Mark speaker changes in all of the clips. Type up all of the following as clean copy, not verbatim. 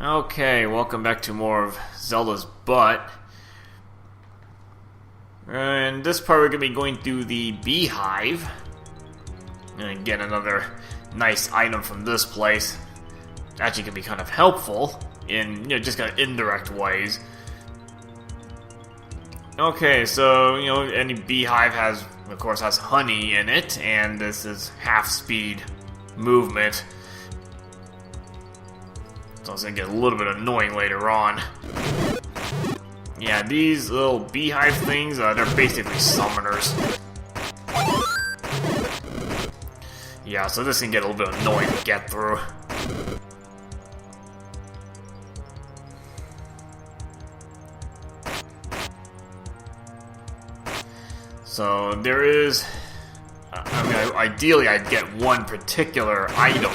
Speaker 1: Okay, welcome back to more of Zelda's Butt. And this part we're going to be going through the Beehive. And get another nice item from this place. It actually can be kind of helpful in, just kind of indirect ways. Okay, so, any Beehive has, of course, has honey in it, and this is half-speed movement. So it's going to get a little bit annoying later on. Yeah, these little Beehive things, they're basically summoners. Yeah, so this can get a little bit annoying to get through. So there is... ideally I'd get one particular item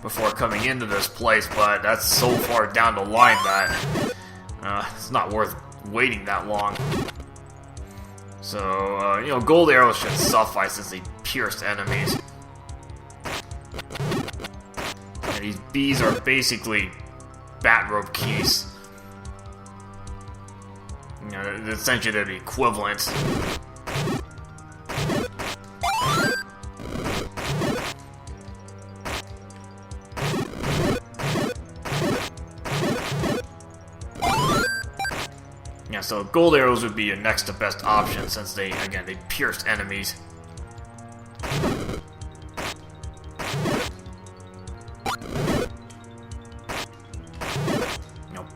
Speaker 1: before coming into this place, but that's so far down the line that it's not worth waiting that long. So, gold arrows should suffice since they pierce enemies. And these bees are basically bat rope keys. Essentially they're the equivalent. Yeah, so gold arrows would be your next to best option since they pierce enemies.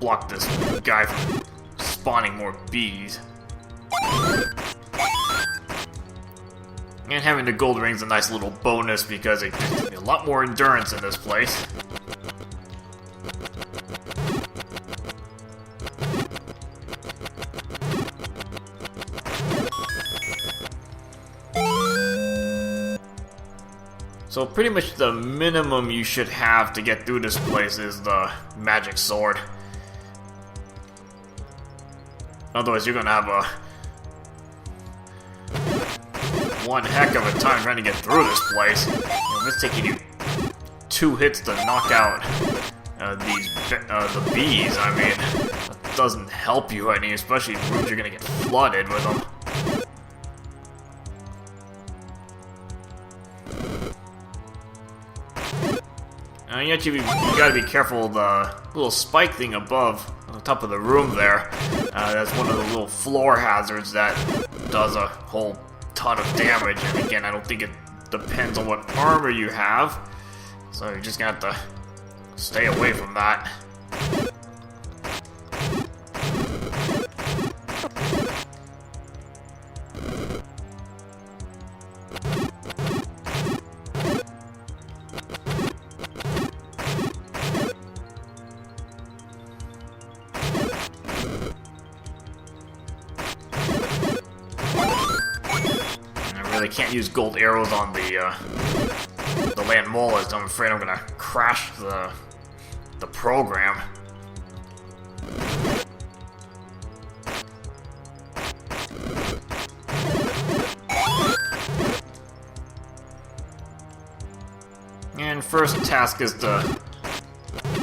Speaker 1: Block this guy from spawning more bees. And having the gold ring's a nice little bonus because it gives me a lot more endurance in this place. So pretty much the minimum you should have to get through this place is the magic sword. Otherwise you're gonna have one heck of a time trying to get through this place. It's taking you 2 hits to knock out the bees. I mean, that doesn't help you any, especially in rooms you're gonna get flooded with them. You gotta be careful of the little spike thing above on the top of the room there. That's one of the little floor hazards that does a whole ton of damage. And again, I don't think it depends on what armor you have. So you're just gonna have to stay away from that. I can't use gold arrows on the land molars. I'm afraid I'm gonna crash the program. And first task is to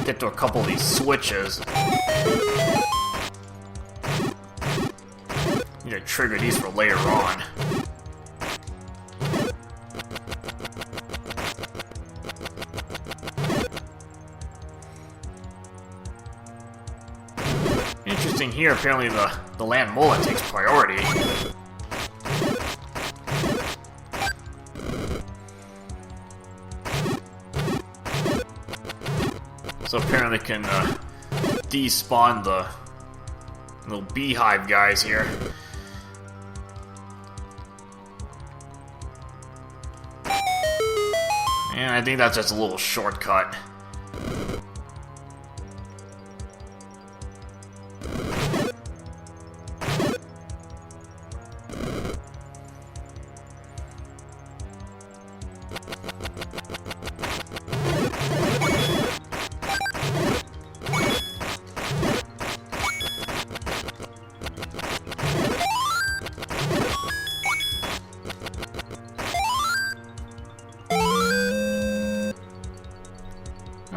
Speaker 1: get to a couple of these switches. Need to trigger these for later on. Interesting here, apparently the land mullet takes priority. So apparently can despawn the little Beehive guys here. And I think that's just a little shortcut.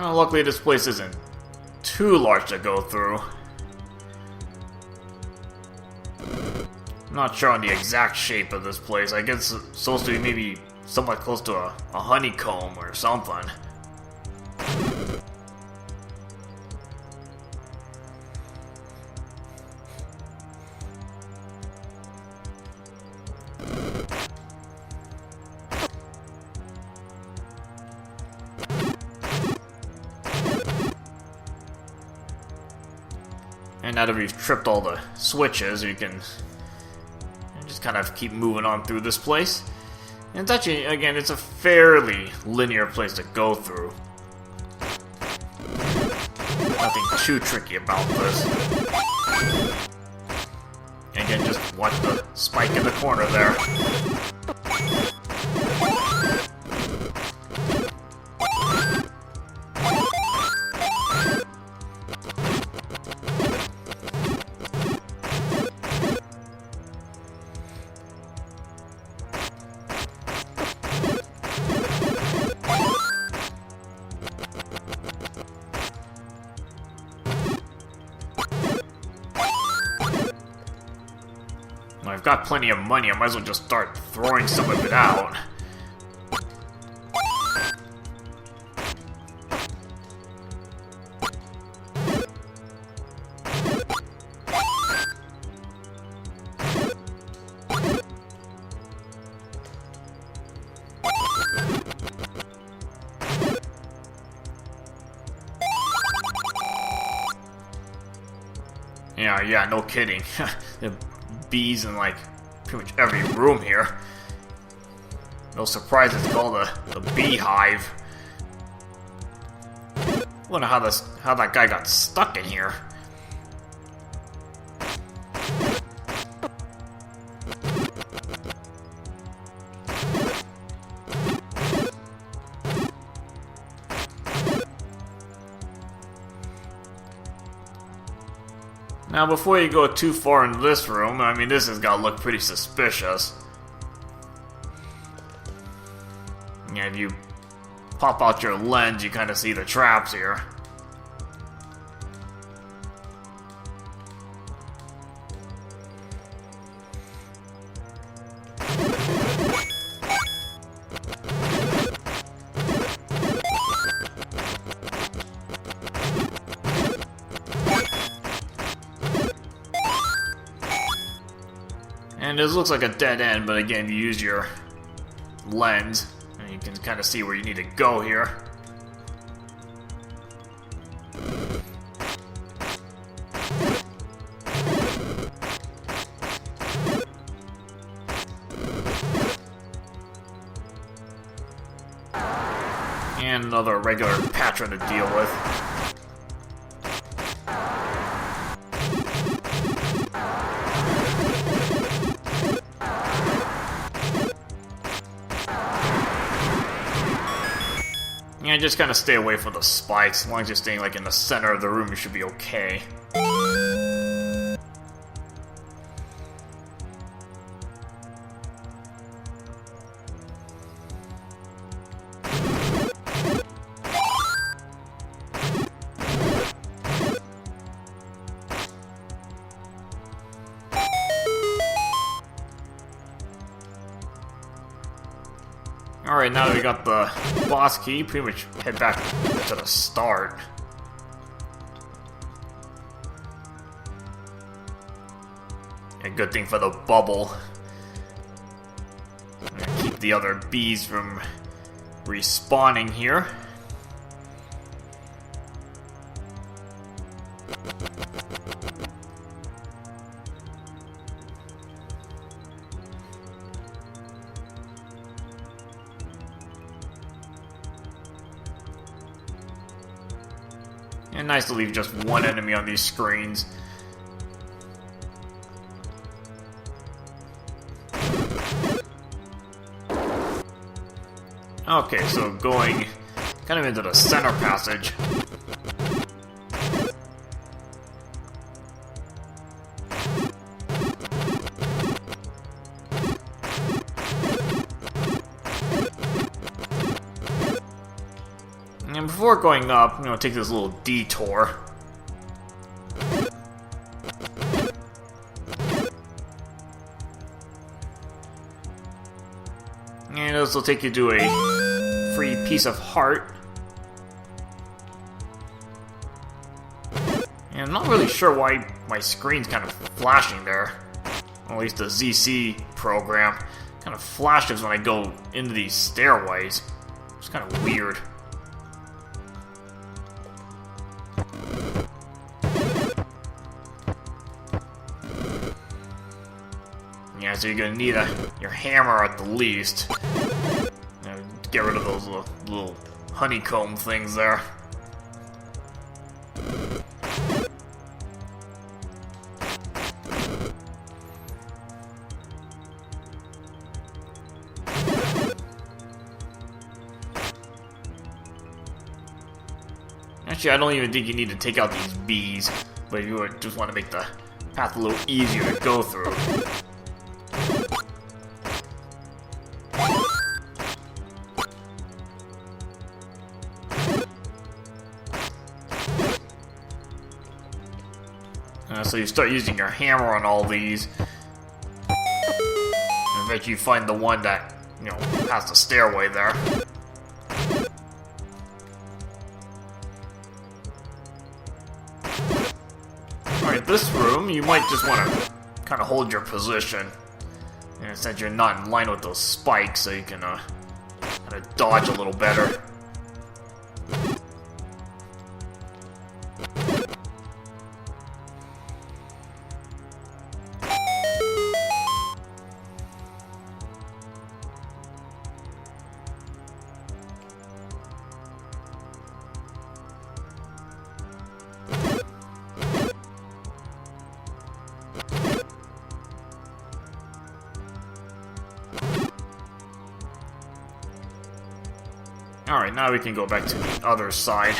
Speaker 1: Luckily this place isn't too large to go through. I'm not sure on the exact shape of this place. I guess it's supposed to be maybe somewhat close to a honeycomb or something. And now that we've tripped all the switches, you can just kind of keep moving on through this place. And it's actually, again, it's a fairly linear place to go through. Nothing too tricky about this. And again, just watch the spike in the corner there. I've got plenty of money, I might as well just start throwing some of it out. Yeah, no kidding. The bees in like pretty much every room here. No surprise it's called the Beehive. Wonder how that guy got stuck in here. Now, before you go too far into this room, I mean, this has got to look pretty suspicious. Yeah, if you pop out your lens, you kind of see the traps here. And this looks like a dead end, but again, you use your lens, and you can kind of see where you need to go here. And another regular patron to deal with. Yeah, just kind of stay away from the spikes. As long as you're staying like in the center of the room, you should be okay. Alright, now that we got the boss key, pretty much head back to the start. A good thing for the bubble. I'm gonna keep the other bees from respawning here. And nice to leave just one enemy on these screens. Okay, so going kind of into the center passage. And before going up, I'm going to take this little detour. this will take you to a free piece of heart. And I'm not really sure why my screen's kind of flashing there. Or at least the ZC program kind of flashes when I go into these stairways. It's kind of weird. Yeah, so you're gonna need your hammer at the least. Get rid of those little honeycomb things there. Actually, I don't even think you need to take out these bees, but you would just want to make the path a little easier to go through. So you start using your hammer on all these, and eventually you find the one that, has the stairway there. Alright, this room, you might just want to kind of hold your position, and since you're not in line with those spikes, so you can kind of dodge a little better. Alright, now we can go back to the other side.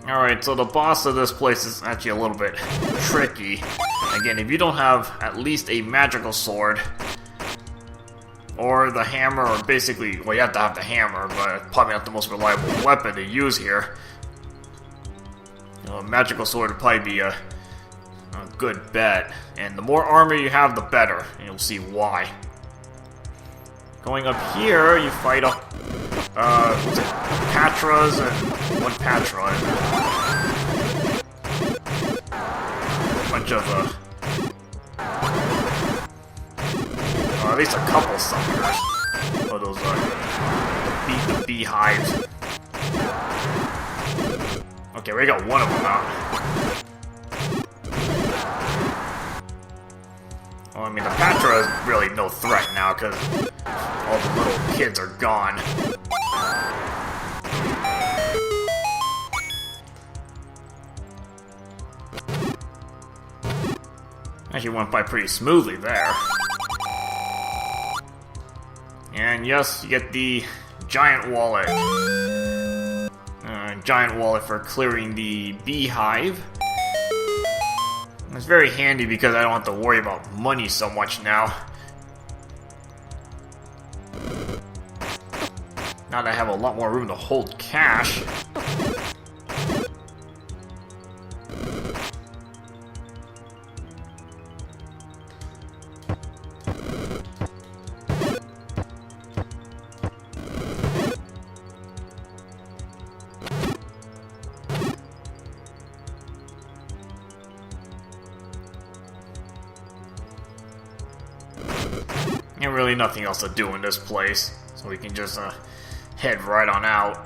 Speaker 1: Alright, so the boss of this place is actually a little bit tricky. Again, if you don't have at least a magical sword, or the hammer, or basically, well, you have to have the hammer, but it's probably not the most reliable weapon to use here. A magical sword would probably be a good bet, and the more armor you have, the better, and you'll see why. Going up here, you fight up, Patras and one Patra, and a bunch of, at least a couple summoners. Oh, those are the Beehives. Okay, we got one of them out. Well, I mean, the Patra is really no threat now, because all the little kids are gone. Actually went by pretty smoothly there. And yes, you get the giant wallet. Giant wallet for clearing the Beehive. It's very handy because I don't have to worry about money so much now. Now that I have a lot more room to hold cash. And really nothing else to do in this place, so we can just head right on out.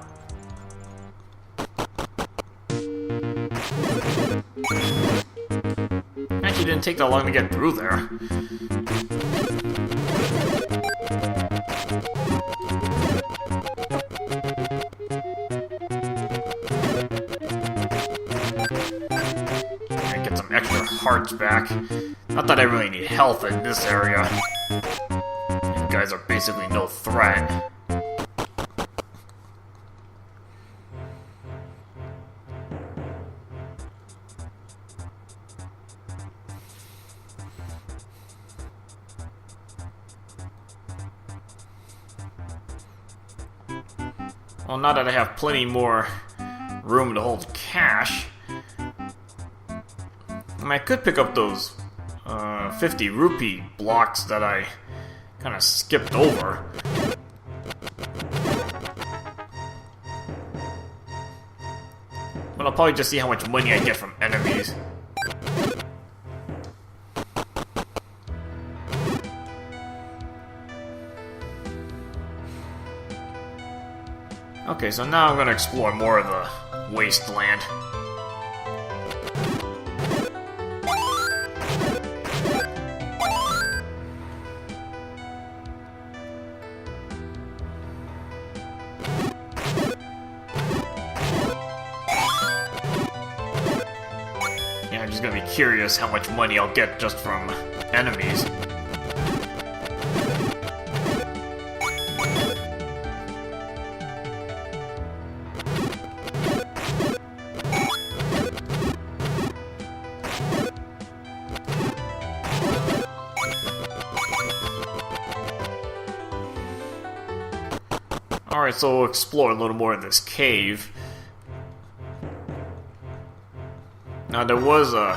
Speaker 1: Actually didn't take that long to get through there. And get some extra hearts back. Not that I really need health in this area. You guys are basically no threat. Well, now that I have plenty more room to hold cash, I mean, I could pick up those 50 rupee blocks that I kind of skipped over. But I'll probably just see how much money I get from enemies. Okay, so now I'm gonna explore more of the wasteland. Yeah, I'm just gonna be curious how much money I'll get just from enemies. Alright, so we'll explore a little more of this cave. Now there was a...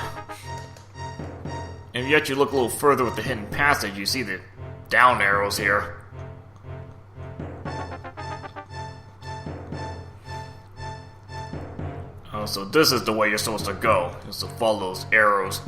Speaker 1: If you actually look a little further with the hidden passage, you see the down arrows here. Oh, so this is the way you're supposed to go, is to follow those arrows.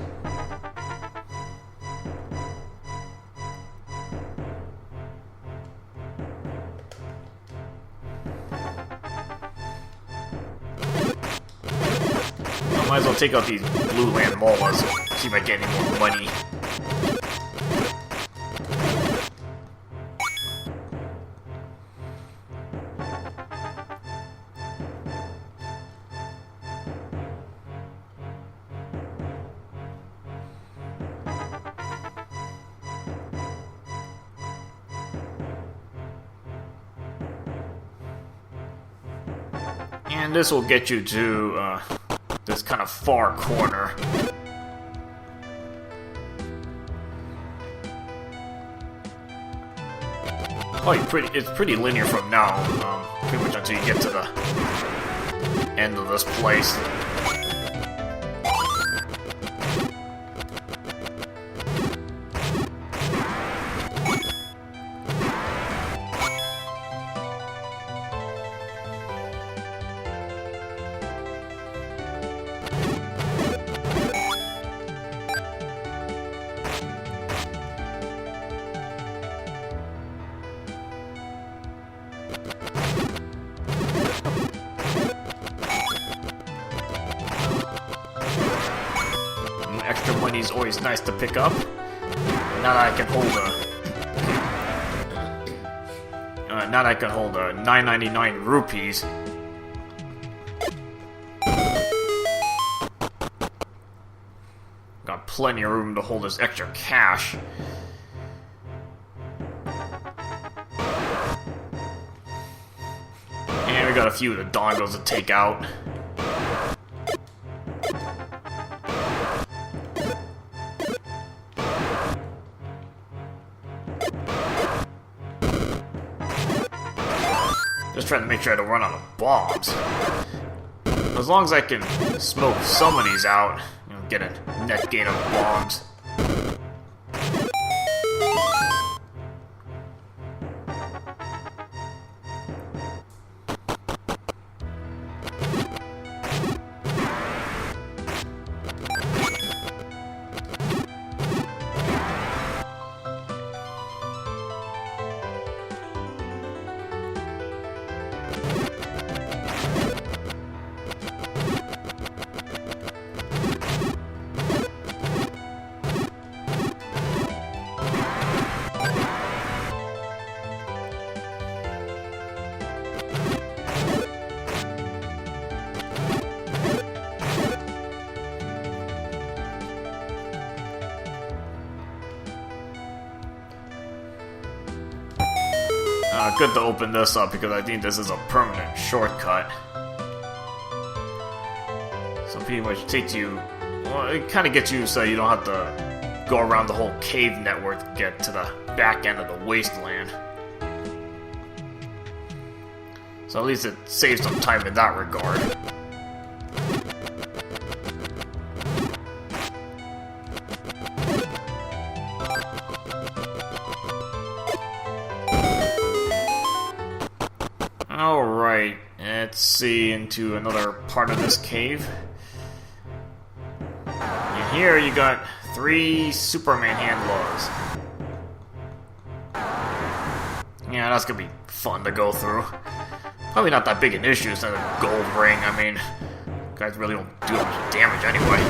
Speaker 1: Might as well take out these blue land molars, see if I get any more money. And this will get you to this kind of far corner. Oh, it's pretty linear from now, pretty much until you get to the end of this place. Extra money is always nice to pick up. Now that I can hold now that I can hold 999 rupees. Got plenty of room to hold this extra cash. And we got a few of the dongos to take out. Just trying to make sure I don't run out of bombs. As long as I can smoke some of these out, you know, get a net gain of bombs. Good to open this up because I think this is a permanent shortcut. So pretty much takes you, well, it kind of gets you so you don't have to go around the whole cave network to get to the back end of the wasteland. So at least it saves some time in that regard. Alright, let's see into another part of this cave. And here you got 3 Superman handlers. Yeah, that's gonna be fun to go through. Probably not that big an issue instead of gold ring. I mean, guys really don't do much damage anyway.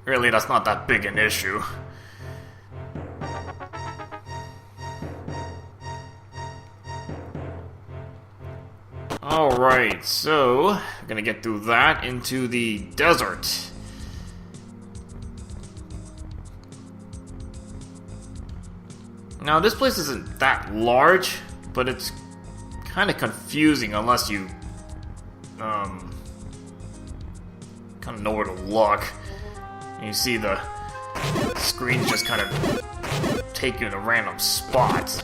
Speaker 1: Really, that's not that big an issue. Alright, so we're gonna get through that into the desert. Now, this place isn't that large, but it's kind of confusing unless you kind of know where to look. And you see the screens just kind of take you to random spots.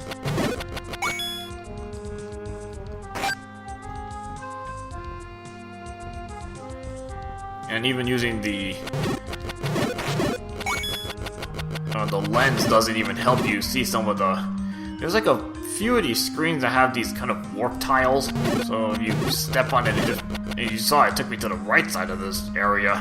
Speaker 1: And even using the lens doesn't even help you see some of the... There's like a few of these screens that have these kind of warp tiles. So if you step on it, it just... As you saw, it took me to the right side of this area.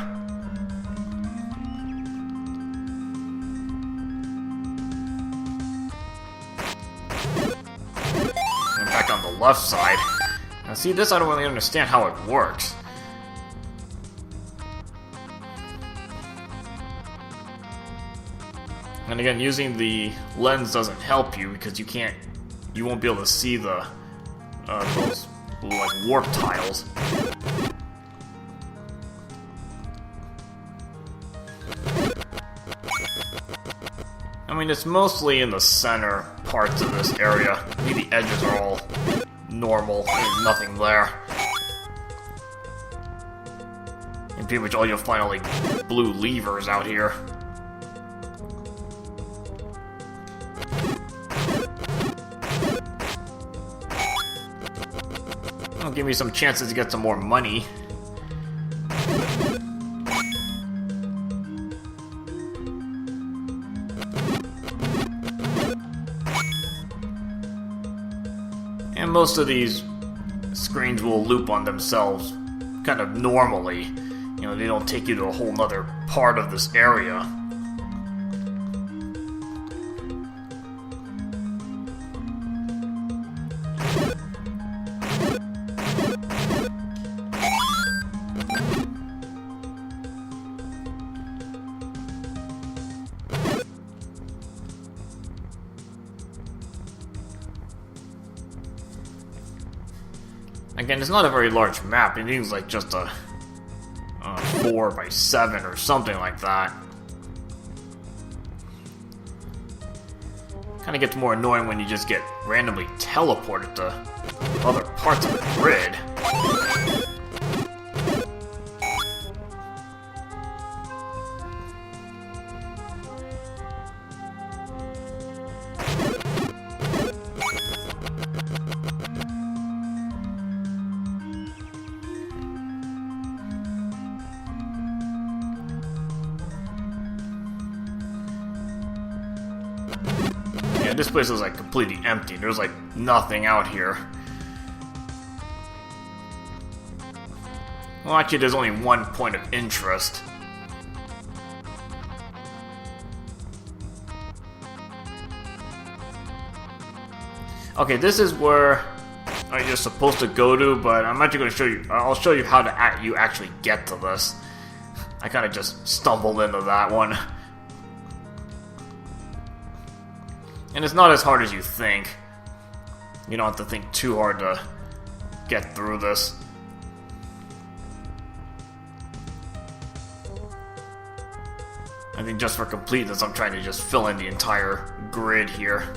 Speaker 1: And back on the left side. Now see, this I don't really understand how it works. And again, using the lens doesn't help you because you won't be able to see the those like warp tiles. I mean, it's mostly in the center parts of this area. Maybe the edges are all normal. There's nothing there. And pretty much all you'll find are like blue levers out here. Give me some chances to get some more money. And most of these screens will loop on themselves kind of normally. You know, they don't take you to a whole nother part of this area. Again, it's not a very large map. It needs like just a 4x7 or something like that. Kind of gets more annoying when you just get randomly teleported to other parts of the grid. This place is like completely empty. There's like nothing out here. Well, actually, there's only one point of interest. Okay, this is where you're supposed to go to, but I'm actually going to show you. I'll show you how to you actually get to this. I kind of just stumbled into that one. And it's not as hard as you think. You don't have to think too hard to get through this. I think just for completeness, I'm trying to just fill in the entire grid here.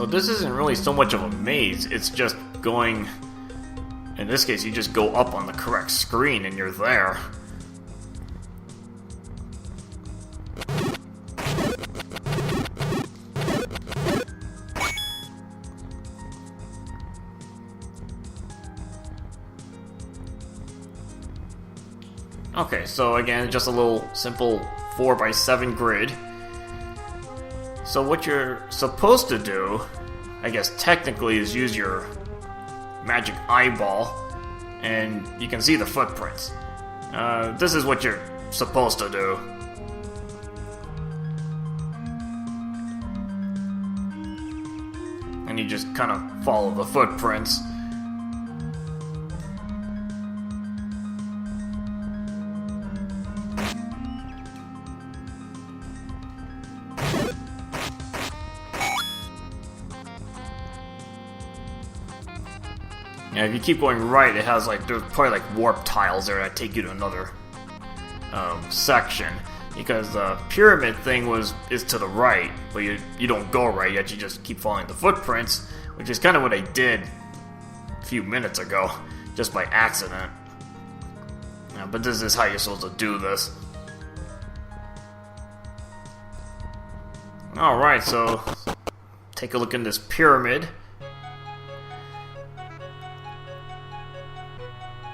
Speaker 1: So this isn't really so much of a maze, it's just going... In this case, you just go up on the correct screen and you're there. Okay, so again, just a little simple 4x7 grid. So what you're supposed to do, I guess technically, is use your magic eyeball, and you can see the footprints. This is what you're supposed to do. And you just kind of follow the footprints. Yeah, if you keep going right, it has like, there's probably like warp tiles there that take you to another section. Because the pyramid thing is to the right, but you don't go right yet, you just keep following the footprints, which is kind of what I did a few minutes ago, just by accident. But this is how you're supposed to do this. Alright, so take a look in this pyramid.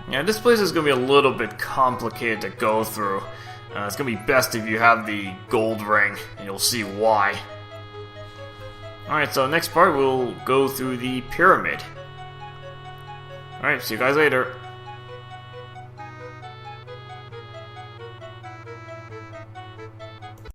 Speaker 1: Yeah, this place is going to be a little bit complicated to go through. It's going to be best if you have the gold ring, and you'll see why. Alright, so next part we'll go through the pyramid. Alright, see you guys later.